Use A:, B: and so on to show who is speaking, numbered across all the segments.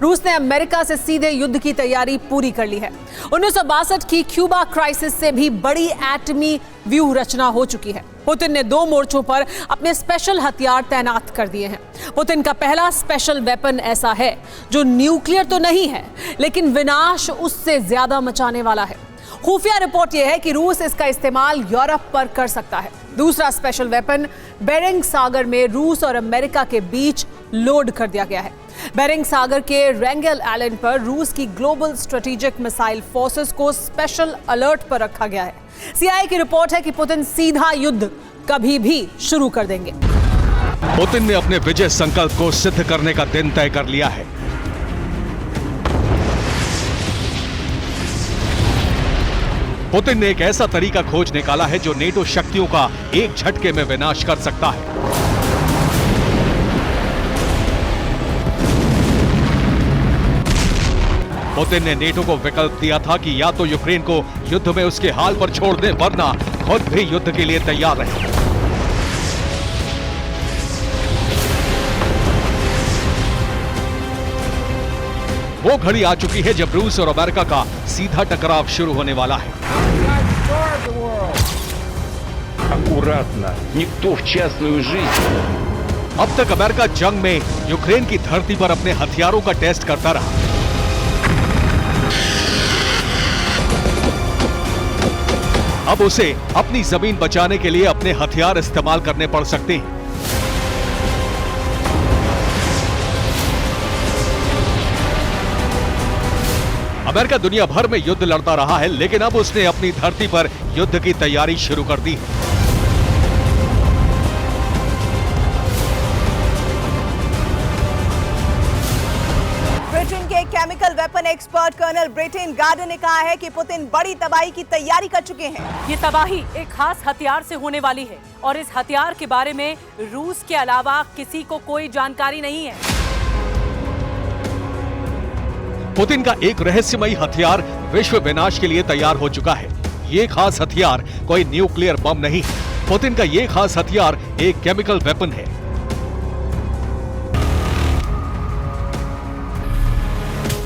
A: रूस ने अमेरिका से सीधे युद्ध की तैयारी पूरी कर ली है। 1962 की क्यूबा क्राइसिस से भी बड़ी एटमी व्यूह रचना हो चुकी है। पुतिन ने 2 मोर्चों पर अपने स्पेशल हथियार तैनात कर दिए हैं। पुतिन का पहला स्पेशल वेपन ऐसा है जो न्यूक्लियर तो नहीं है, लेकिन विनाश उससे ज्यादा मचाने वाला है। खुफिया रिपोर्ट यह है कि रूस इसका इस्तेमाल यूरोप पर कर सकता है। दूसरा स्पेशल वेपन बेरिंग सागर में रूस और अमेरिका के बीच लोड कर दिया गया है। बेरिंग सागर के रेंगेल आइलैंड पर रूस की ग्लोबल स्ट्रेटेजिक मिसाइल फोर्सेस को स्पेशल अलर्ट पर रखा गया है। सीआईए की रिपोर्ट है कि पुतिन सीधा युद्ध कभी भी शुरू कर देंगे।
B: पुतिन ने अपने विजय संकल्प को सिद्ध करने का दिन तय कर लिया है। पुतिन ने एक ऐसा तरीका खोज निकाला है जो नेटो शक्तियों का एक झटके में विनाश कर सकता है। पुतिन ने नेटो को विकल्प दिया था कि या तो यूक्रेन को युद्ध में उसके हाल पर छोड़ दें, वरना खुद भी युद्ध के लिए तैयार रहे। वो घड़ी आ चुकी है जब रूस और अमेरिका का सीधा टकराव शुरू होने वाला है। अब तक अमेरिका जंग में यूक्रेन की धरती पर अपने हथियारों का टेस्ट करता रहा। अब उसे अपनी जमीन बचाने के लिए अपने हथियार इस्तेमाल करने पड़ सकते हैं। अमेरिका दुनिया भर में युद्ध लड़ता रहा है, लेकिन अब उसने अपनी धरती पर युद्ध की तैयारी शुरू कर दी है।
C: ब्रिटेन के chemical weapon expert colonel Bretton Gordon ने कहा है कि पुतिन बड़ी तबाही की तैयारी कर चुके हैं।
D: ये तबाही एक खास हथियार से होने वाली है और इस हथियार के बारे में रूस के अलावा किसी को कोई जानकारी नहीं है।
B: पुतिन का एक रहस्यमयी हथियार विश्व विनाश के लिए तैयार हो चुका है। ये खास हथियार कोई न्यूक्लियर बम नहीं है। पुतिन का ये खास हथियार एक केमिकल वेपन है।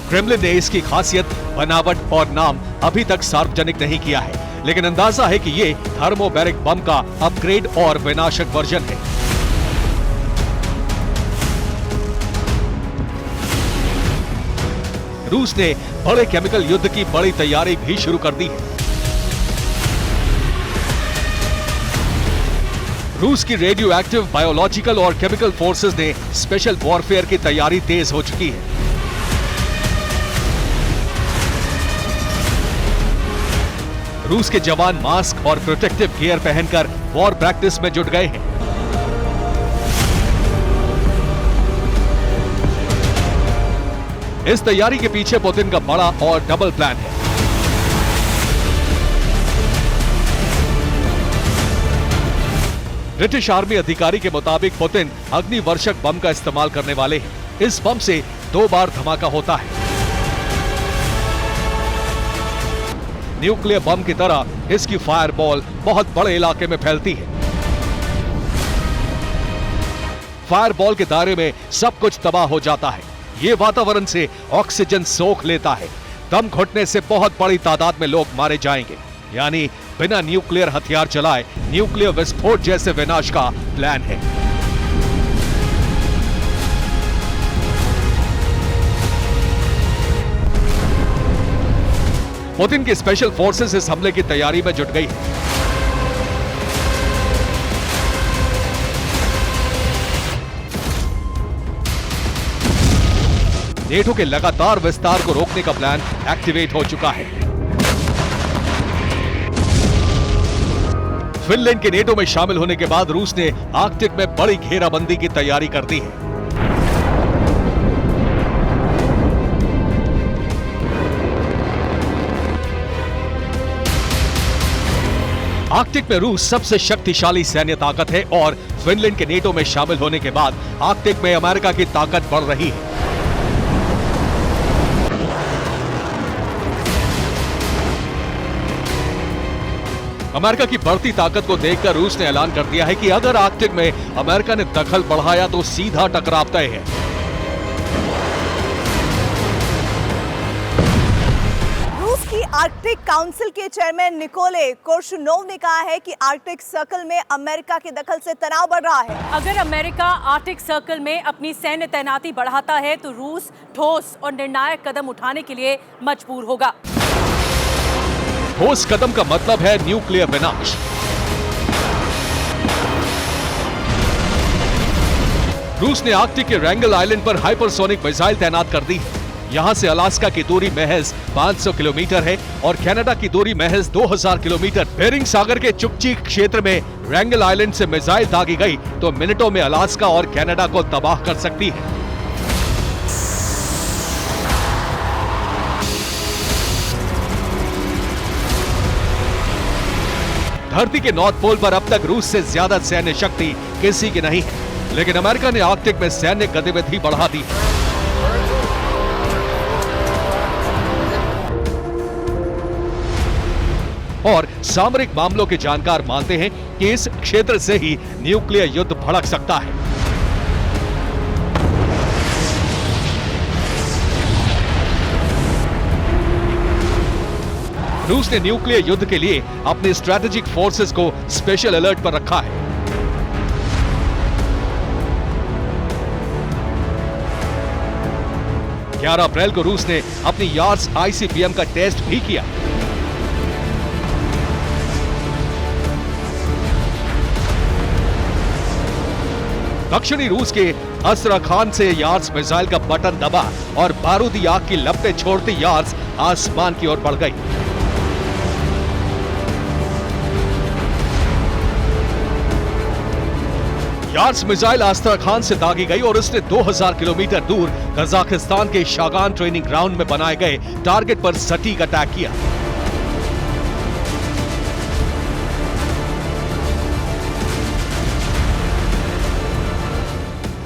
B: क्रेमलिन ने इसकी खासियत, बनावट और नाम अभी तक सार्वजनिक नहीं किया है, लेकिन अंदाजा है कि ये थर्मोबैरिक बम का अपग्रेड और विनाशक वर्जन है। रूस ने बड़े केमिकल युद्ध की बड़ी तैयारी भी शुरू कर दी है। रूस की रेडियो एक्टिव, बायोलॉजिकल और केमिकल फोर्सेस ने स्पेशल वॉरफेयर की तैयारी तेज हो चुकी है। रूस के जवान मास्क और प्रोटेक्टिव गियर पहनकर वॉर प्रैक्टिस में जुट गए हैं। इस तैयारी के पीछे पुतिन का बड़ा और डबल प्लान है। ब्रिटिश आर्मी अधिकारी के मुताबिक पुतिन अग्निवर्षक बम का इस्तेमाल करने वाले हैं। इस बम से 2 बार धमाका होता है। न्यूक्लियर बम की तरह इसकी फायरबॉल बहुत बड़े इलाके में फैलती है। फायरबॉल के दायरे में सब कुछ तबाह हो जाता है। ये वातावरण से ऑक्सीजन सोख लेता है। दम घुटने से बहुत बड़ी तादाद में लोग मारे जाएंगे। यानी बिना न्यूक्लियर हथियार चलाए न्यूक्लियर विस्फोट जैसे विनाश का प्लान है। पुतिन की स्पेशल फोर्सेस इस हमले की तैयारी में जुट गई है। नेटो के लगातार विस्तार को रोकने का प्लान एक्टिवेट हो चुका है। फिनलैंड के नेटो में शामिल होने के बाद रूस ने आर्कटिक में बड़ी घेराबंदी की तैयारी कर दी है। आर्कटिक में रूस सबसे शक्तिशाली सैन्य ताकत है और फिनलैंड के नेटो में शामिल होने के बाद आर्कटिक में अमेरिका की ताकत बढ़ रही है। अमेरिका की बढ़ती ताकत को देखकर रूस ने ऐलान कर दिया है कि अगर आर्कटिक में अमेरिका ने दखल बढ़ाया तो सीधा टकराव तय है।
C: आर्कटिक काउंसिल के चेयरमैन निकोले कोर्शुनोव ने कहा है कि आर्कटिक सर्कल में अमेरिका के दखल से तनाव बढ़ रहा है।
D: अगर अमेरिका आर्कटिक सर्कल में अपनी सैन्य तैनाती बढ़ाता है तो रूस ठोस और निर्णायक कदम उठाने के लिए मजबूर होगा।
B: ठोस कदम का मतलब है न्यूक्लियर विनाश। रूस ने आर्कटिक के रैंगल आइलैंड पर हाइपरसोनिक मिसाइल तैनात कर दी है। यहां से अलास्का की दूरी महज 500 किलोमीटर है और कनाडा की दूरी महज 2000 किलोमीटर। बेरिंग सागर के चुकची क्षेत्र में रैंगल आइलैंड से मिसाइल दागी गई तो मिनटों में अलास्का और कनाडा को तबाह कर सकती है। धरती के नॉर्थ पोल पर अब तक रूस से ज्यादा सैन्य शक्ति किसी की नहीं है, लेकिन अमेरिका ने आर्कटिक में सैन्य गतिविधि बढ़ा दी है। और सामरिक मामलों के जानकार मानते हैं कि इस क्षेत्र से ही न्यूक्लियर युद्ध भड़क सकता है। रूस ने न्यूक्लियर युद्ध के लिए अपने स्ट्रैटेजिक फोर्सेस को स्पेशल अलर्ट पर रखा है। ग्यारह अप्रैल को रूस ने अपनी यार्स आईसीबीएम का टेस्ट भी किया। दक्षिणी रूस के अस्त्राखान से यार्स मिसाइल का बटन दबा और बारूदी आग की लपटें छोड़ती यार्स आसमान की ओर बढ़ गई। यार्स मिसाइल अस्त्राखान से दागी गई और उसने 2000 किलोमीटर दूर कजाकिस्तान के शागान ट्रेनिंग ग्राउंड में बनाए गए टारगेट पर सटीक अटैक किया।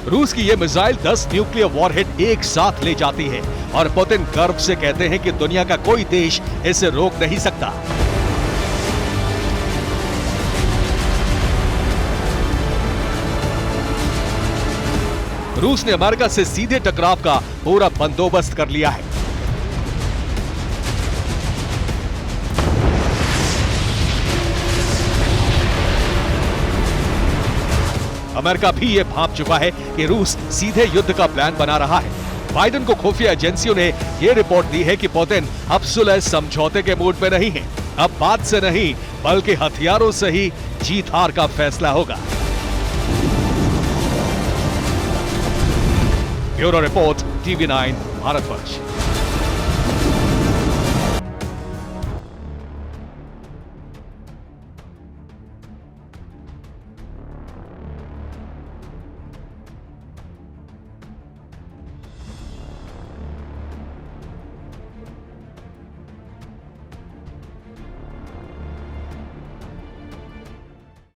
B: रूस की यह मिसाइल 10 न्यूक्लियर वॉरहेड एक साथ ले जाती है और पुतिन गर्व से कहते हैं कि दुनिया का कोई देश इसे रोक नहीं सकता। रूस ने अमेरिका से सीधे टकराव का पूरा बंदोबस्त कर लिया है। अमेरिका भी यह भांप चुका है कि रूस सीधे युद्ध का प्लान बना रहा है। बाइडेन को खुफिया एजेंसियों ने यह रिपोर्ट दी है कि पुतिन अब सुलह समझौते के मूड में नहीं है। अब बात से नहीं बल्कि हथियारों से ही जीत हार का फैसला होगा। Bureau report, TV9 Bharatvarsh.